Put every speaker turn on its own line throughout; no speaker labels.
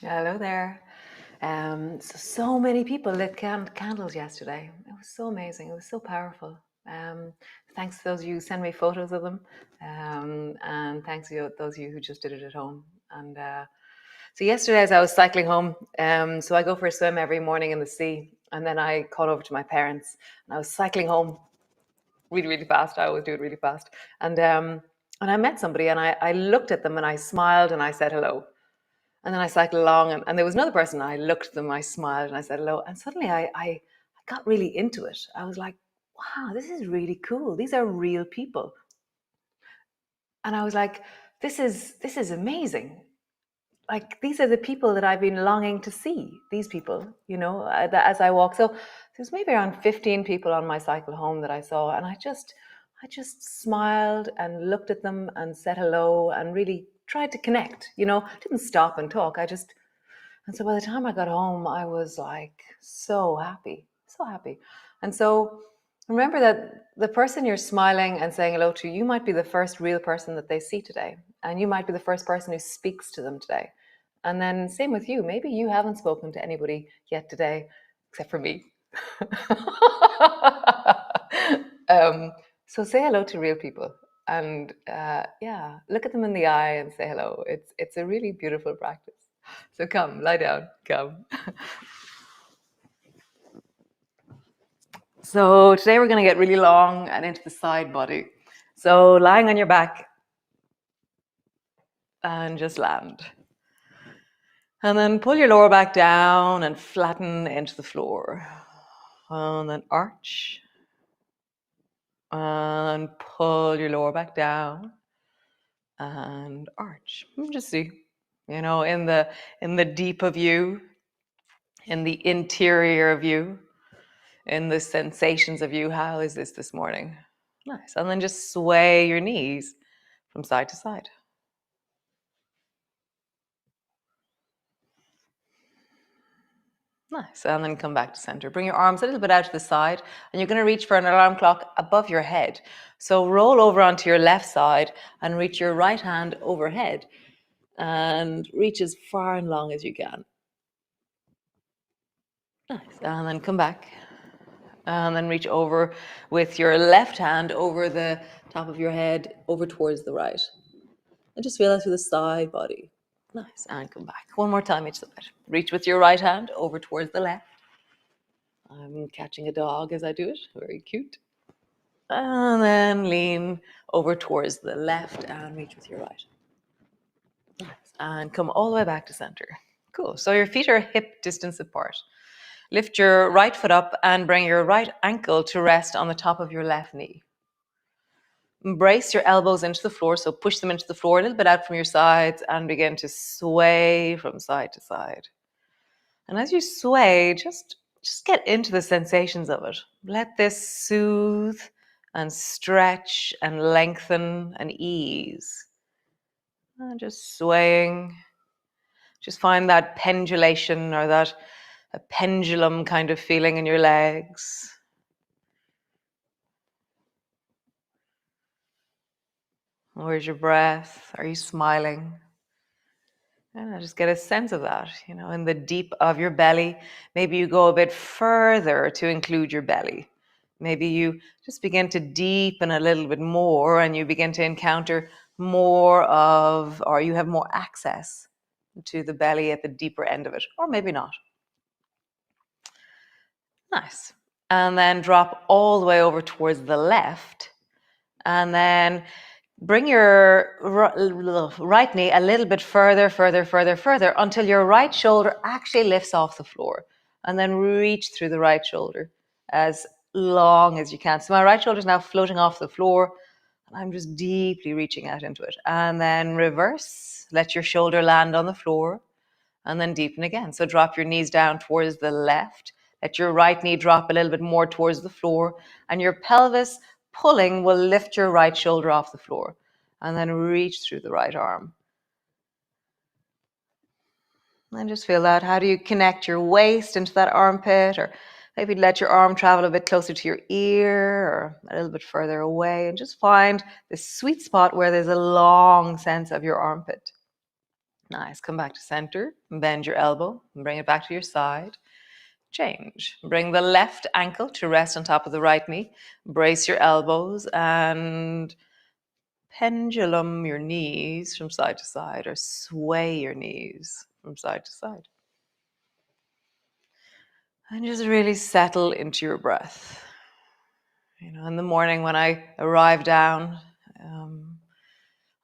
Hello there. So many people lit candles yesterday. It was so amazing. It was so powerful. Um, Thanks to those of you who send me photos of them, and thanks to those of you who just did it at home. And so yesterday, as I was cycling home, so I go for a swim every morning in the sea, and then I caught over to my parents, and I was cycling home really, really fast. I always do it really fast, and I met somebody, and I looked at them, and I smiled, and I said hello. And then I cycled along, and there was another person. I looked at them, I smiled, and I said hello. And suddenly I got really into it. I was like, wow, this is really cool. These are real people. And I was like, this is amazing. Like, these are the people that I've been longing to see, these people, as I walk. So there's maybe around 15 people on my cycle home that I saw. And I just smiled and looked at them and said hello and really tried to connect, didn't stop and talk. And so by the time I got home, I was like so happy, so happy. And so remember that the person you're smiling and saying hello to, you might be the first real person that they see today. And you might be the first person who speaks to them today. And then same with you. Maybe you haven't spoken to anybody yet today, except for me. So say hello to real people. And yeah, look at them in the eye and say hello. It's a really beautiful practice. So come, lie down, come. So today we're going to get really long and into the side body. So lying on your back and just land. And then pull your lower back down and flatten into the floor. And then arch. And pull your lower back down and arch. Just see, in the deep of you, in the interior of you, in the sensations of you. How is this morning? Nice. And then just sway your knees from side to side. Nice. And then come back to center. Bring your arms a little bit out to the side, and you're going to reach for an alarm clock above your head. So roll over onto your left side and reach your right hand overhead and reach as far and long as you can. Nice. And then come back. And then reach over with your left hand over the top of your head, over towards the right. And just feel that through the side body. Nice. And come back. One more time each side. Reach with your right hand over towards the left. I'm catching a dog as I do it. Very cute. And then lean over towards the left and reach with your right. Nice. And come all the way back to center. Cool. So your feet are hip distance apart. Lift your right foot up and bring your right ankle to rest on the top of your left knee. Brace your elbows into the floor, so push them into the floor a little bit out from your sides and begin to sway from side to side. And as you sway, just get into the sensations of it. Let this soothe and stretch and lengthen and ease. And just swaying. Just find that pendulation or that a pendulum kind of feeling in your legs. Where's your breath? Are you smiling? And I just get a sense of that, in the deep of your belly. Maybe you go a bit further to include your belly. Maybe you just begin to deepen a little bit more and you begin to encounter more of, or you have more access to the belly at the deeper end of it, or maybe not. Nice. And then drop all the way over towards the left. And then bring your right knee a little bit further until your right shoulder actually lifts off the floor. And then reach through the right shoulder as long as you can. So my right shoulder is now floating off the floor. And I'm just deeply reaching out into it. And then reverse. Let your shoulder land on the floor. And then deepen again. So drop your knees down towards the left. Let your right knee drop a little bit more towards the floor. And your pelvis pulling will lift your right shoulder off the floor. And then reach through the right arm. And just feel that. How do you connect your waist into that armpit? Or maybe let your arm travel a bit closer to your ear or a little bit further away. And just find this sweet spot where there's a long sense of your armpit. Nice. Come back to center. Bend your elbow and bring it back to your side. Change. Bring the left ankle to rest on top of the right knee. Brace your elbows and pendulum your knees from side to side, or sway your knees from side to side. And just really settle into your breath. In the morning when I arrive down,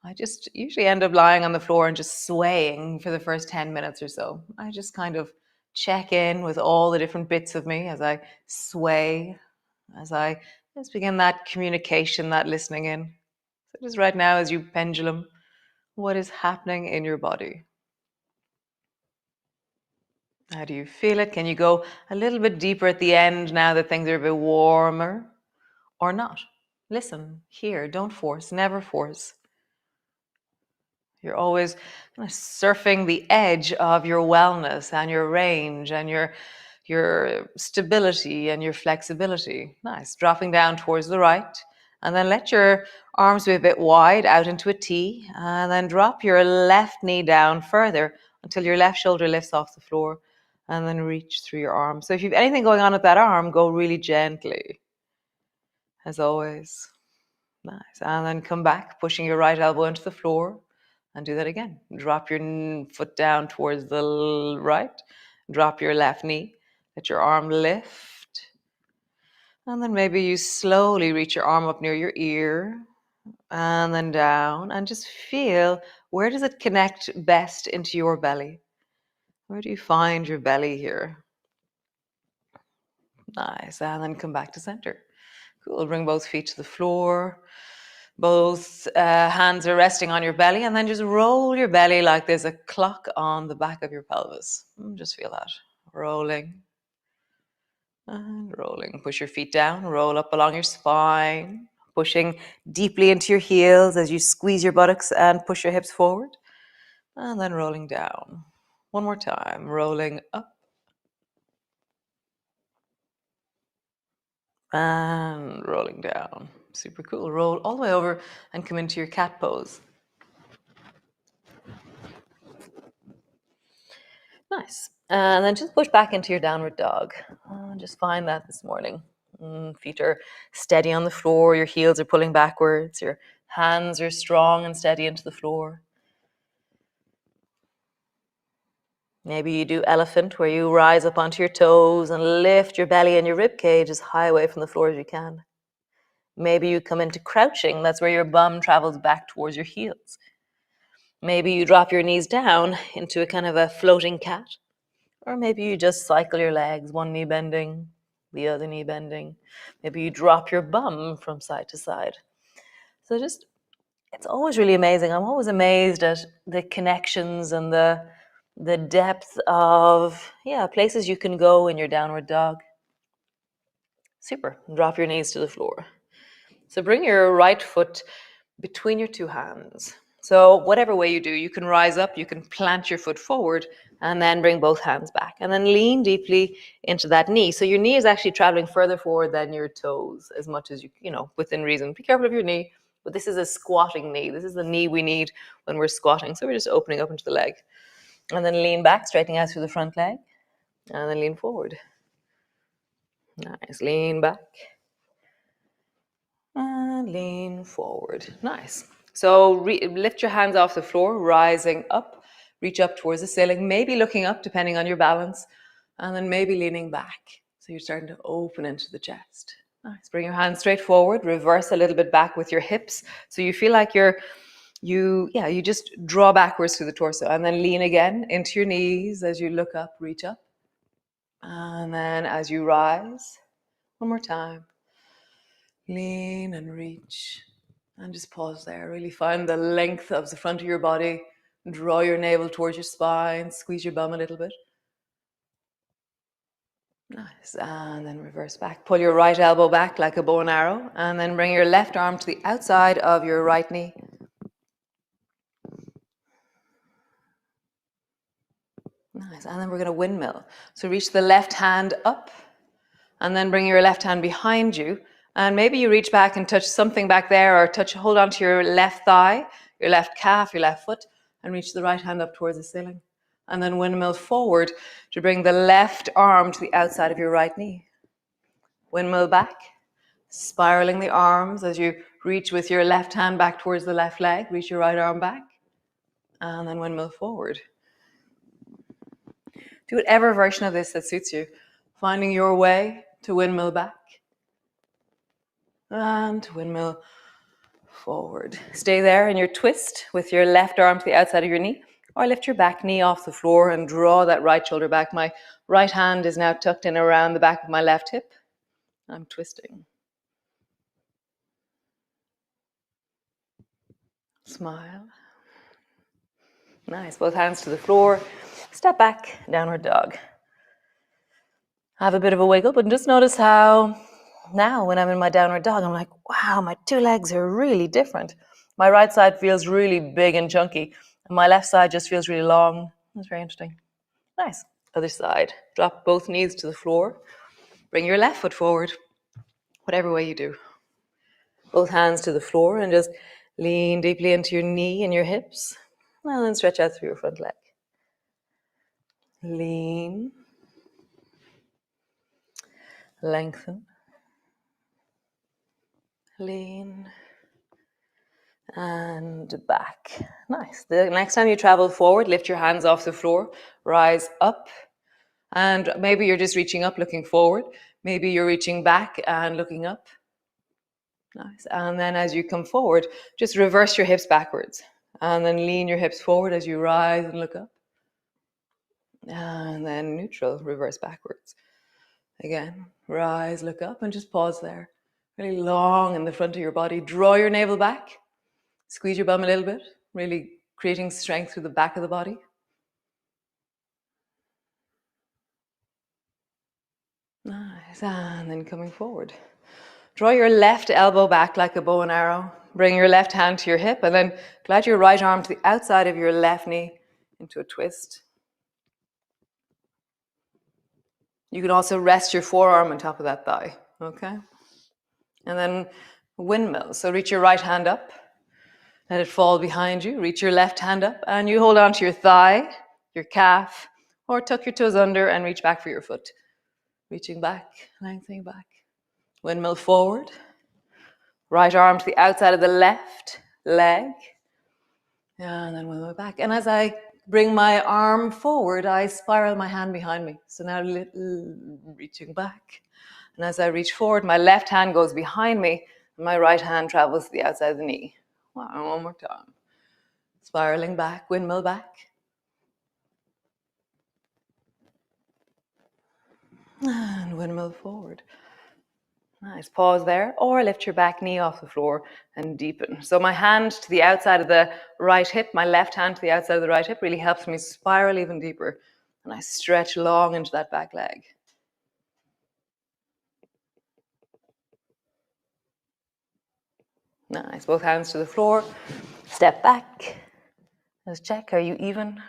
I just usually end up lying on the floor and just swaying for the first 10 minutes or so. I just kind of check in with all the different bits of me as I sway, as I just begin that communication, that listening in. So just right now, as you pendulum, what is happening in your body? How do you feel it? Can you go a little bit deeper at the end now that things are a bit warmer, or not? Listen, hear, don't force, never force. You're always kind of surfing the edge of your wellness and your range and your stability and your flexibility. Nice. Dropping down towards the right. And then let your arms be a bit wide out into a T. And then drop your left knee down further until your left shoulder lifts off the floor. And then reach through your arm. So if you have anything going on with that arm, go really gently. As always. Nice. And then come back, pushing your right elbow into the floor. And do that again. Drop your foot down towards the right. Drop your left knee. Let your arm lift. And then maybe you slowly reach your arm up near your ear. And then down. And just feel, where does it connect best into your belly? Where do you find your belly here? Nice. And then come back to center. Cool. Bring both feet to the floor. Both hands are resting on your belly, and then just roll your belly like there's a clock on the back of your pelvis. Just feel that. Rolling and rolling. Push your feet down, roll up along your spine, pushing deeply into your heels as you squeeze your buttocks and push your hips forward. And then rolling down. One more time, rolling up and rolling down. Super cool. Roll all the way over and come into your cat pose. Nice. And then just push back into your downward dog. Just find that this morning. Feet are steady on the floor. Your heels are pulling backwards. Your hands are strong and steady into the floor. Maybe you do elephant, where you rise up onto your toes and lift your belly and your rib cage as high away from the floor as you can. Maybe you come into crouching. That's where your bum travels back towards your heels. Maybe you drop your knees down into a kind of a floating cat. Or maybe you just cycle your legs, one knee bending, the other knee bending. Maybe you drop your bum from side to side. So it's always really amazing. I'm always amazed at the connections and the depth of, places you can go in your downward dog. Super. Drop your knees to the floor. So bring your right foot between your two hands. So whatever way you do, you can rise up, you can plant your foot forward, and then bring both hands back. And then lean deeply into that knee. So your knee is actually traveling further forward than your toes, as much as within reason. Be careful of your knee, but this is a squatting knee. This is the knee we need when we're squatting. So we're just opening up into the leg. And then lean back, straightening out through the front leg. And then lean forward. Nice. Lean back. And lean forward. Nice. So lift your hands off the floor, rising up, reach up towards the ceiling, maybe looking up depending on your balance, and then maybe leaning back. So you're starting to open into the chest. Nice. Bring your hands straight forward, reverse a little bit back with your hips. So you feel like you just draw backwards through the torso, and then lean again into your knees as you look up, reach up. And then as you rise, one more time. Lean and reach, and just pause there. Really find the length of the front of your body. Draw your navel towards your spine. Squeeze your bum a little bit. Nice. And then reverse back. Pull your right elbow back like a bow and arrow, and then bring your left arm to the outside of your right knee. Nice. And then we're going to windmill. So reach the left hand up, and then bring your left hand behind you. And maybe you reach back and touch something back there, or hold on to your left thigh, your left calf, your left foot, and reach the right hand up towards the ceiling. And then windmill forward to bring the left arm to the outside of your right knee. Windmill back, spiraling the arms as you reach with your left hand back towards the left leg. Reach your right arm back, and then windmill forward. Do whatever version of this that suits you. Finding your way to windmill back, and windmill forward. Stay there in your twist with your left arm to the outside of your knee, or lift your back knee off the floor and draw that right shoulder back. My right hand is now tucked in around the back of my left hip. I'm twisting. Smile. Nice. Both hands to the floor. Step back, downward dog. Have a bit of a wiggle, but just notice how now when I'm in my downward dog, I'm like, wow, my two legs are really different. My right side feels really big and chunky, and my left side just feels really long. That's very interesting. Nice. Other side. Drop both knees to the floor. Bring your left foot forward, whatever way you do. Both hands to the floor and just lean deeply into your knee and your hips. And then stretch out through your front leg. Lean. Lengthen. Lean. And back. Nice. The next time you travel forward, lift your hands off the floor. Rise up. And maybe you're just reaching up, looking forward. Maybe you're reaching back and looking up. Nice. And then as you come forward, just reverse your hips backwards. And then lean your hips forward as you rise and look up. And then neutral, reverse backwards. Again, rise, look up, and just pause there. Really long in the front of your body. Draw your navel back. Squeeze your bum a little bit, really creating strength through the back of the body. Nice. And then coming forward. Draw your left elbow back like a bow and arrow. Bring your left hand to your hip, and then glide your right arm to the outside of your left knee into a twist. You can also rest your forearm on top of that thigh, okay? And then windmill. So reach your right hand up, let it fall behind you. Reach your left hand up, and you hold on to your thigh, your calf, or tuck your toes under and reach back for your foot. Reaching back, lengthening back. Windmill forward. Right arm to the outside of the left leg. And then windmill back. And as I bring my arm forward, I spiral my hand behind me. So now reaching back. And as I reach forward, my left hand goes behind me, and my right hand travels to the outside of the knee. Wow, one more time. Spiraling back, windmill back. And windmill forward. Nice. Pause there, or lift your back knee off the floor and deepen. So my hand to the outside of the right hip, my left hand to the outside of the right hip really helps me spiral even deeper. And I stretch long into that back leg. Nice. Both hands to the floor. Step back. Let's check. Are you even?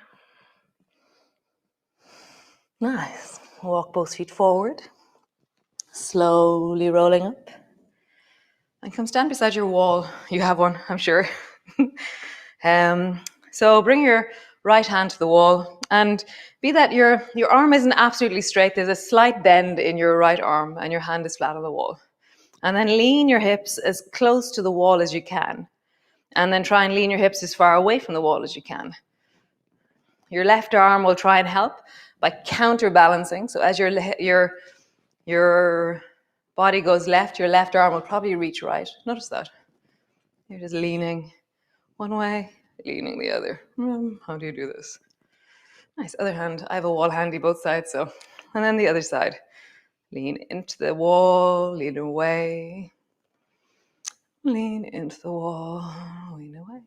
Nice. Walk both feet forward. Slowly rolling up. And come stand beside your wall. You have one, I'm sure. So bring your right hand to the wall, and be that your arm isn't absolutely straight. There's a slight bend in your right arm, and your hand is flat on the wall. And then lean your hips as close to the wall as you can. And then try and lean your hips as far away from the wall as you can. Your left arm will try and help by counterbalancing. So as your body goes left, your left arm will probably reach right. Notice that. You're just leaning one way, leaning the other. How do you do this? Nice. Other hand. I have a wall handy both sides. So, and then the other side. Lean into the wall, lean away. Lean into the wall, lean away.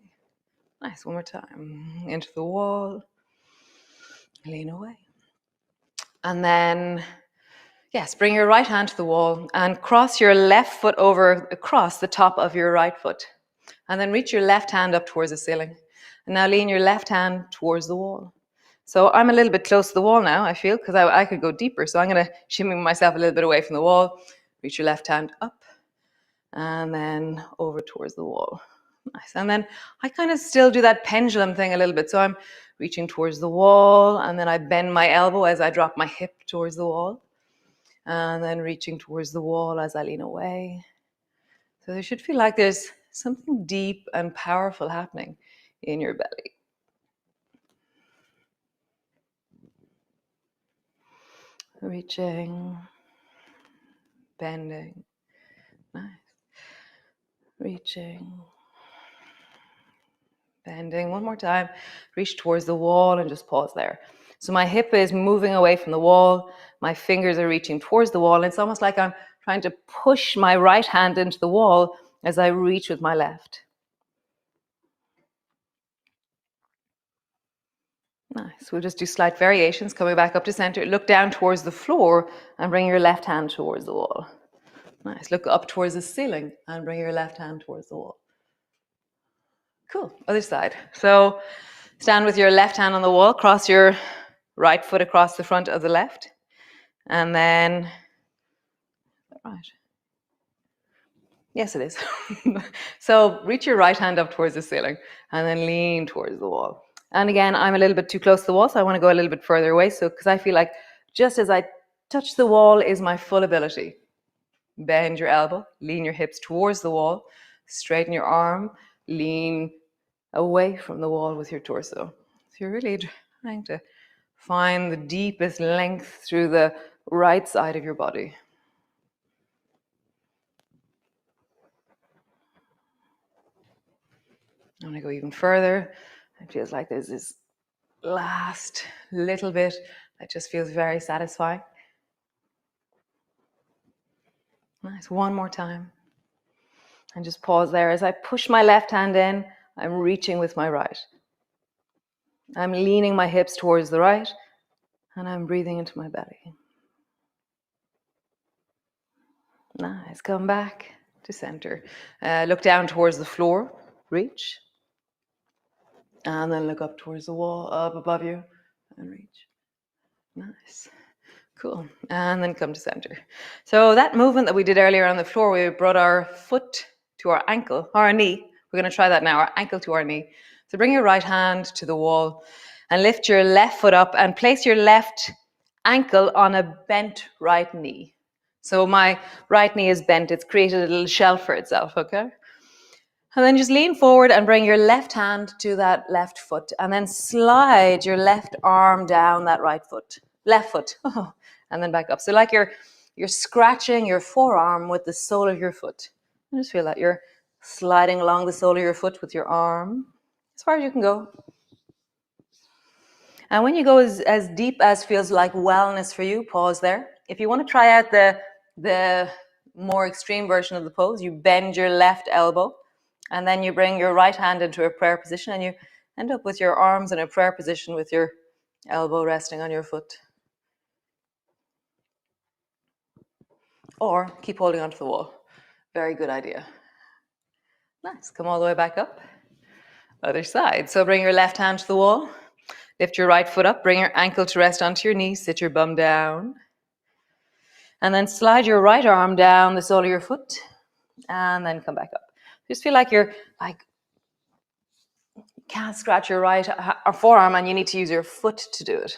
Nice. One more time. Into the wall, lean away. And then, yes, bring your right hand to the wall and cross your left foot over across the top of your right foot. And then reach your left hand up towards the ceiling. And now lean your left hand towards the wall. So I'm a little bit close to the wall now, I feel, because I could go deeper. So I'm going to shimmy myself a little bit away from the wall. Reach your left hand up and then over towards the wall. Nice. And then I kind of still do that pendulum thing a little bit. So I'm reaching towards the wall, and then I bend my elbow as I drop my hip towards the wall, and then reaching towards the wall as I lean away. So there should feel like there's something deep and powerful happening in your belly. Reaching, bending, nice. Reaching, bending. One more time. Reach towards the wall and just pause there. So my hip is moving away from the wall. My fingers are reaching towards the wall. It's almost like I'm trying to push my right hand into the wall as I reach with my left. Nice. We'll just do slight variations, coming back up to center. Look down towards the floor and bring your left hand towards the wall. Nice. Look up towards the ceiling and bring your left hand towards the wall. Cool. Other side. So stand with your left hand on the wall, cross your right foot across the front of the left, and then, right. Yes, it is. So reach your right hand up towards the ceiling and then lean towards the wall. And again, I'm a little bit too close to the wall, so I want to go a little bit further away. So, because I feel like just as I touch the wall is my full ability. Bend your elbow, lean your hips towards the wall, straighten your arm, lean away from the wall with your torso. So you're really trying to find the deepest length through the right side of your body. I want to go even further. It feels like there's this last little bit that just feels very satisfying. Nice. One more time. And just pause there. As I push my left hand in, I'm reaching with my right. I'm leaning my hips towards the right, and I'm breathing into my belly. Nice. Come back to center. Look down towards the floor. Reach. And then look up towards the wall, up above you, and reach. Nice. Cool. And then come to center. So that movement that we did earlier on the floor, we brought our foot to our ankle, or our knee. We're going to try that now, our ankle to our knee. So bring your right hand to the wall and lift your left foot up and place your left ankle on a bent right knee. So my right knee is bent. It's created a little shelf for itself, okay? And then just lean forward and bring your left hand to that left foot, and then slide your left arm down that right foot, left foot, and then back up. So like you're scratching your forearm with the sole of your foot. And just feel that you're sliding along the sole of your foot with your arm as far as you can go. And when you go as deep as feels like wellness for you, pause there. If you want to try out the more extreme version of the pose, you bend your left elbow, and then you bring your right hand into a prayer position, and you end up with your arms in a prayer position with your elbow resting on your foot. Or keep holding onto the wall. Very good idea. Nice. Come all the way back up. Other side. So bring your left hand to the wall. Lift your right foot up. Bring your ankle to rest onto your knee. Sit your bum down. And then slide your right arm down the sole of your foot. And then come back up. Just feel like you're like can't scratch your right or forearm and you need to use your foot to do it.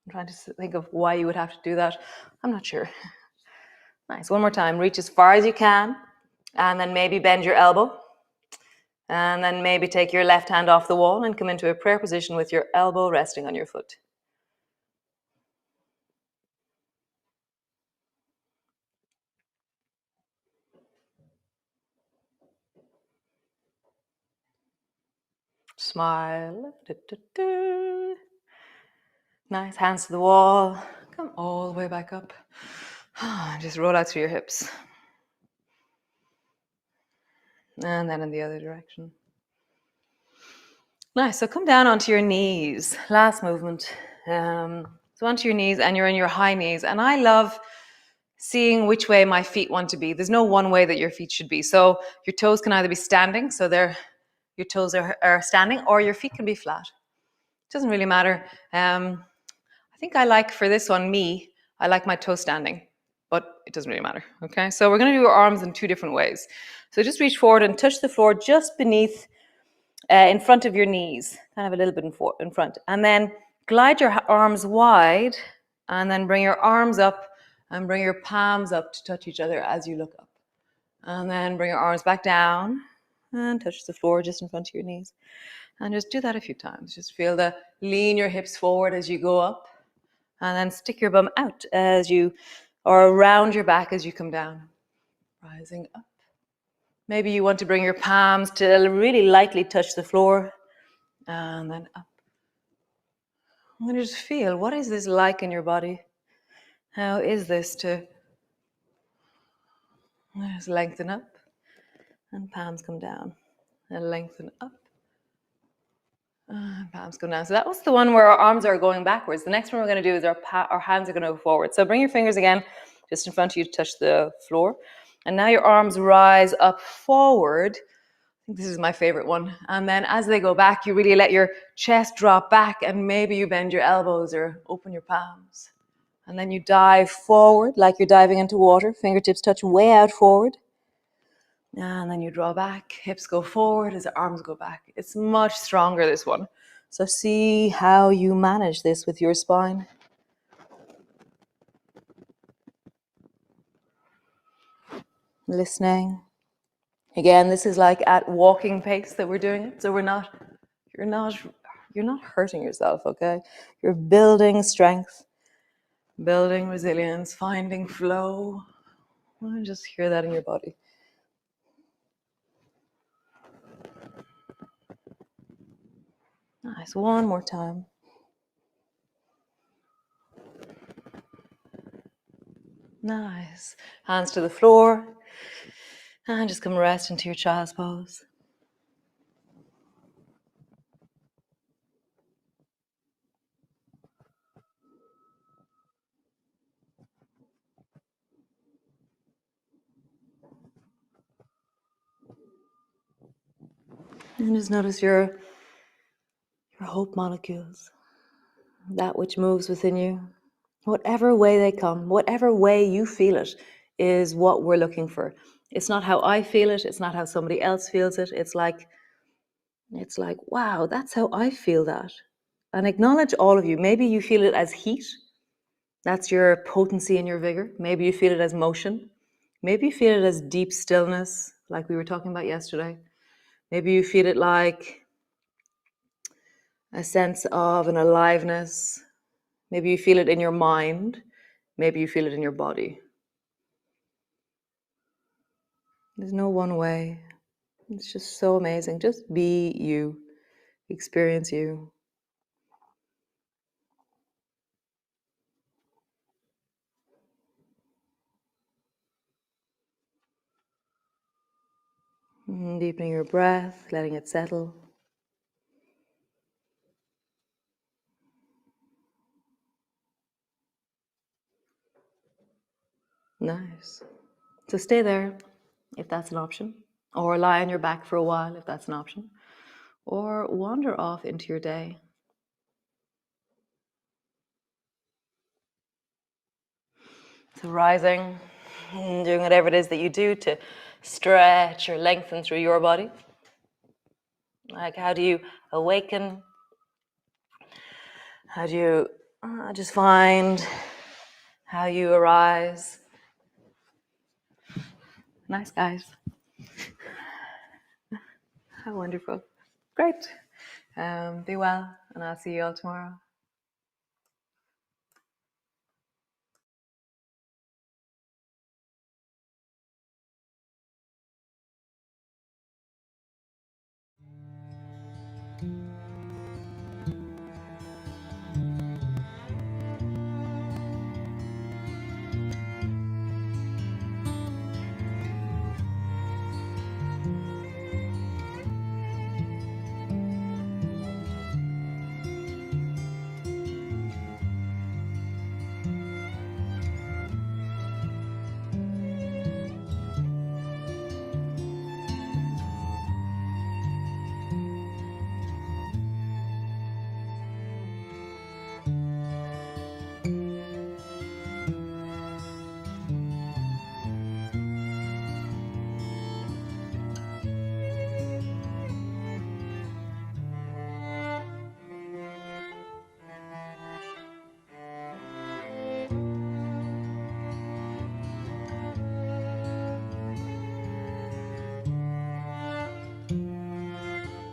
I'm trying to think of why you would have to do that. I'm not sure. Nice. One more time. Reach as far as you can, and then maybe bend your elbow, and then maybe take your left hand off the wall and come into a prayer position with your elbow resting on your foot. Smile. Nice. Hands to the wall. Come all the way back up. Just roll out through your hips. And then in the other direction. Nice. So come down onto your knees. Last movement. So onto your knees, and you're in your high knees. And I love seeing which way my feet want to be. There's no one way that your feet should be. So your toes can either be standing, so your toes are standing, or your feet can be flat. It doesn't really matter. I think I like, for this one, I like my toes standing, but it doesn't really matter. Okay, so we're going to do our arms in two different ways. So just reach forward and touch the floor just beneath, in front of your knees, kind of a little bit in front. And then glide your arms wide, and then bring your arms up and bring your palms up to touch each other as you look up. And then bring your arms back down and touch the floor just in front of your knees. And just do that a few times. Just feel the lean your hips forward as you go up, and then stick your bum out as you, or around your back as you come down, rising up. Maybe you want to bring your palms to really lightly touch the floor, and then up. I'm going to just feel, what is this like in your body? How is this to just lengthen up, and palms come down, and lengthen up, and palms come down. So that was the one where our arms are going backwards. The next one we're going to do is our hands are going to go forward. So bring your fingers again just in front of you to touch the floor. And now your arms rise up forward. I think this is my favorite one. And then as they go back, you really let your chest drop back, and maybe you bend your elbows or open your palms. And then you dive forward like you're diving into water. Fingertips touch way out forward. And then you draw back, hips go forward as the arms go back. It's much stronger, this one. So see how you manage this with your spine. Listening. Again, this is like at walking pace that we're doing it. So you're not hurting yourself, okay? You're building strength, building resilience, finding flow. And just hear that in your body. Nice. One more time. Nice. Hands to the floor. And just come rest into your child's pose. And just notice your hope molecules, that which moves within you. Whatever way they come, whatever way you feel it, is what we're looking for. It's not how I feel it. It's not how somebody else feels it. It's like, wow, that's how I feel that. And acknowledge all of you. Maybe you feel it as heat. That's your potency and your vigor. Maybe you feel it as motion. Maybe you feel it as deep stillness, like we were talking about yesterday. Maybe you feel it like a sense of an aliveness. Maybe you feel it in your mind. Maybe you feel it in your body. There's no one way. It's just so amazing. Just be you. Experience you. Deepening your breath, letting it settle. Nice. So stay there if that's an option, or lie on your back for a while if that's an option, or wander off into your day. So rising, doing whatever it is that you do to stretch or lengthen through your body. Like, how do you awaken? How do you just find how you arise? Nice, guys. How wonderful. Great. Be well, and I'll see you all tomorrow.